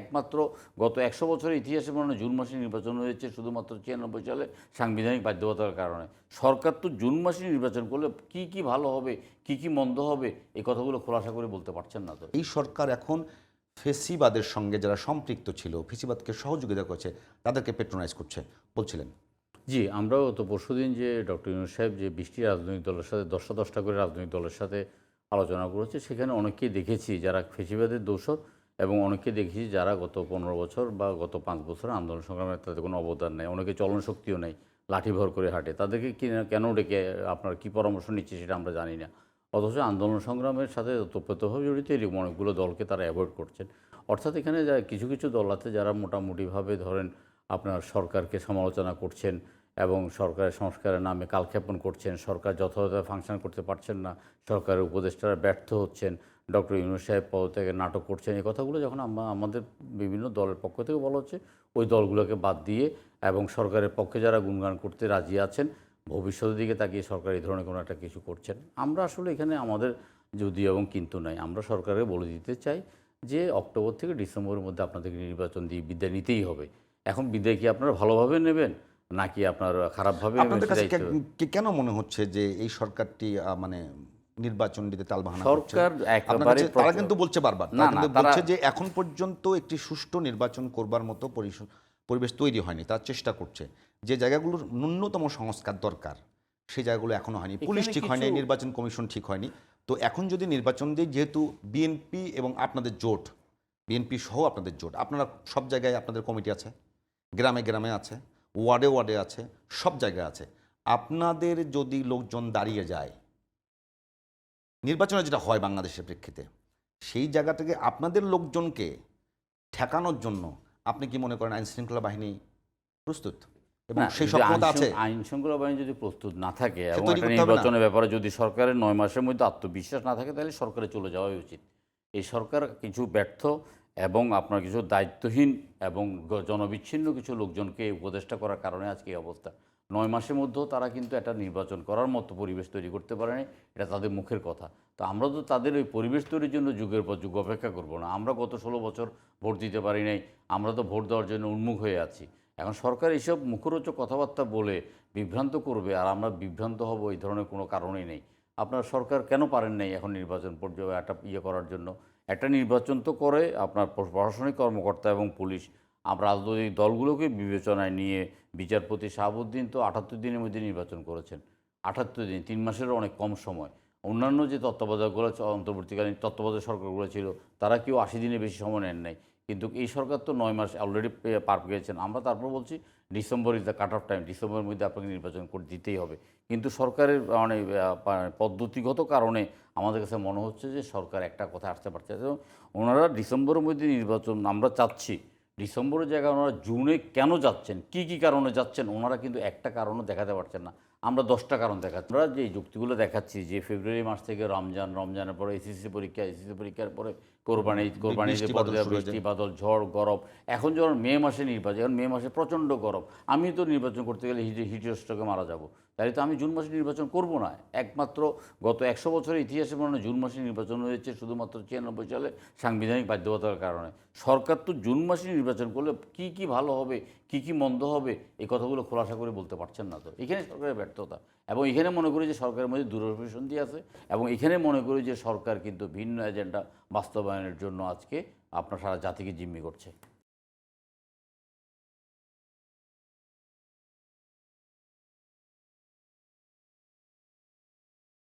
একমাত্র গত 100 বছরের ইতিহাসে মনে হয় জুন মাসে নির্বাচন হয়েছে শুধুমাত্র 96 সালে সাংবিধানিক বাধ্যবাধকতার কারণে। সরকার তো জুন মাসে নির্বাচন করলে কি ভালো হবে, কি মন্দ হবে, এই কথাগুলো খোলাসা করে বলতে পারছেন না তো। এই সরকার এখন ফেসিবাদের সঙ্গে যারা সম্পৃক্ত ছিল, ফেসিবাদকে সহযোগিতা করছে, তাদেরকে পেট্রোনাইজ করছে বলছিলেন। জি, আমরাও তো পরশুদিন যে ডক্টর ইউনূস সাহেব যে 20টি রাজনৈতিক দলের সাথে 10টা করে রাজনৈতিক দলের সাথে আলোচনা করেছে, সেখানে অনেককেই দেখেছি যারা ফ্যাসিবাদের দোসর এবং অনেককে দেখেছি যারা গত 15 বছর বা গত 5 বছর আন্দোলন সংগ্রামে তাদের কোনো অবদান নেই, অনেকে চলন শক্তিও নেই, লাঠি ভর করে হাঁটে। তাদেরকে কেন ডেকে আপনার কী পরামর্শ নিচ্ছে সেটা আমরা জানি না। অথচ আন্দোলন সংগ্রামের সাথে ওতপ্রোতভাবে জড়িত এরকম অনেকগুলো দলকে তারা অ্যাভয়েড করছেন। অর্থাৎ এখানে কিছু দল আছে যারা মোটামুটিভাবে ধরেন আপনার সরকারকে সমালোচনা করছেন এবং সরকারের সংস্কারের নামে কালক্ষেপণ করছেন, সরকার যথাযথ ফাংশন করতে পারছেন না, সরকারের উপদেষ্টারা ব্যর্থ হচ্ছেন, ডক্টর ইউনূস সাহেব পদত্যাগের নাটক করছেন। এই কথাগুলো যখন আমাদের বিভিন্ন দলের পক্ষ থেকে বলা হচ্ছে, ওই দলগুলোকে বাদ দিয়ে এবং সরকারের পক্ষে যারা গুণগান করতে রাজি আছেন, ভবিষ্যতের দিকে তাকিয়ে সরকার এই ধরনের কোনো একটা কিছু করছেন। আমরা আসলে এখানে আমাদের যদি এবং কিন্তু নাই, আমরা সরকারকে বলে দিতে চাই যে অক্টোবর থেকে ডিসেম্বরের মধ্যে আপনাদেরকে নির্বাচন দিয়ে বিদায় নিতেই হবে। এখন বিদায় কি আপনারা ভালোভাবে নেবেন নাকি আপনার খারাপভাবে নেবেন? আপনাদের কাছে কেন মনে হচ্ছে যে এই সরকারটি মানে নির্বাচন দিতে তালবাহানা করছে? সরকার একেবারে তারা কিন্তু বলছে বারবার, তারা কিন্তু বলছে যে এখন পর্যন্ত একটি সুষ্ঠু নির্বাচন করবার মতো পরিবেশ তৈরি হয়নি। তার চেষ্টা করছে, যে জায়গাগুলোর ন্যূনতম সংস্কার দরকার সেই জায়গাগুলো এখনো হয়নি। পুলিশ ঠিক হয়নি, নির্বাচন কমিশন ঠিক হয়নি। তো এখন যদি নির্বাচন দিয়ে, যেহেতু বিএনপি এবং আপনাদের জোট, বিএনপি সহ আপনাদের জোট, আপনারা সব জায়গায় আপনাদের কমিটি আছে, গ্রামে গ্রামে আছে, ওয়ার্ডে ওয়ার্ডে আছে, সব জায়গায় আছে। আপনাদের যদি লোকজন দাঁড়িয়ে যায়, নির্বাচনে যেটা হয় বাংলাদেশের প্রেক্ষিতে, সেই জায়গা থেকে আপনাদের লোকজনকে ঠেকানোর জন্য আপনি কি মনে করেন আইন শৃঙ্খলা বাহিনী প্রস্তুত এবং সেই সক্ষমতা আছে? আইন শৃঙ্খলা বাহিনী যদি প্রস্তুত না থাকে এবং একটা নির্বাচনের ব্যাপারে যদি সরকারের 9 মাসের মধ্যে আত্মবিশ্বাস না থাকে, তাহলে সরকারে চলে যাওয়াই উচিত। এই সরকার কিছু ব্যর্থ এবং আপনার কিছু দায়িত্বহীন এবং জনবিচ্ছিন্ন কিছু লোকজনকে উপদেষ্টা করার কারণে আজকে এই অবস্থা। 9 মাসের মধ্যেও তারা কিন্তু একটা নির্বাচন করার মতো পরিবেশ তৈরি করতে পারেনি, এটা তাদের মুখের কথা। তো আমরা তো তাদের ওই পরিবেশ তৈরির জন্য যুগের পর যুগ অপেক্ষা করব না। আমরা গত 16 বছর ভোট দিতে পারি নাই, আমরা তো ভোট দেওয়ার জন্য উন্মুখ হয়ে আছি। এখন সরকার এইসব মুখরোচক কথাবার্তা বলে বিভ্রান্ত করবে আর আমরা বিভ্রান্ত হব, এই ধরনের কোনো কারণই নেই। আপনার সরকার কেন পারেন নাই এখন নির্বাচন পর্যায়ে একটা করার জন্য? একটা নির্বাচন তো করে আপনার প্রশাসনিক কর্মকর্তা এবং পুলিশ, আমরা রাজনৈতিক দলগুলোকে বিবেচনায় নিয়ে বিচারপতি শাহাবুদ্দিন তো 78 দিনের মধ্যে নির্বাচন করেছেন। 78 দিন, 3 মাসেরও অনেক কম সময়। অন্যান্য যে তত্ত্বাবধায়কগুলো অন্তর্বর্তীকালীন তত্ত্বাবধায়ক সরকারগুলো ছিল, তারা কেউ 80 দিনের বেশি সময় নেন নাই। কিন্তু এই সরকার তো 9 মাস অলরেডি পার পেয়েছেন। আমরা তারপর বলছি December is the cut off time, ডিসেম্বরের মধ্যে আপনাকে নির্বাচন করে দিতেই হবে। কিন্তু সরকারের মানে পদ্ধতিগত কারণে আমাদের কাছে মনে হচ্ছে যে সরকার একটা কথা আসতে পারছে। ওনারা ডিসেম্বরের মধ্যে নির্বাচন আমরা চাচ্ছি, ডিসেম্বরের জায়গায় ওনারা জুনে কেন যাচ্ছেন, কি কারণে যাচ্ছেন, ওনারা কিন্তু একটা কারণও দেখাতে পারছেন না। আমরা 10টা কারণ দেখাচ্ছি। আমরা যে যুক্তিগুলো দেখাচ্ছি যে ফেব্রুয়ারি মাস থেকে রমজানের পরে এসএসসি পরীক্ষার পরে কোরবানিতে বৃষ্টি বাদল ঝড় গরম, এখন যখন মে মাসে নির্বাচন, এখন মে মাসে প্রচণ্ড গরম, আমি তো নির্বাচন করতে গেলে হিটস্ট্রোকে মারা যাব। তাই তো আমি জুন মাসে নির্বাচন করব না। একমাত্র গত 100 বছরের ইতিহাসে মনে হয় জুন মাসে নির্বাচন হয়েছে শুধুমাত্র 96 সালে সাংবিধানিক বাধ্যবাধকতার কারণে। সরকার তো জুন মাসে নির্বাচন করলে কি ভালো হবে, কি মন্দ হবে, এই কথাগুলো খোলাসা করে বলতে পারছেন না তো। এখানে সরকারের ব্যর্থতা, এবং এখানে মনে করি যে সরকারের মধ্যে দূরভিসন্ধি আছে, এবং এখানে মনে করি যে সরকার কিন্তু ভিন্ন এজেন্ডা বাস্তবায়নের জন্য আজকে আপনার সারা জাতিকে জিম্মি করছে।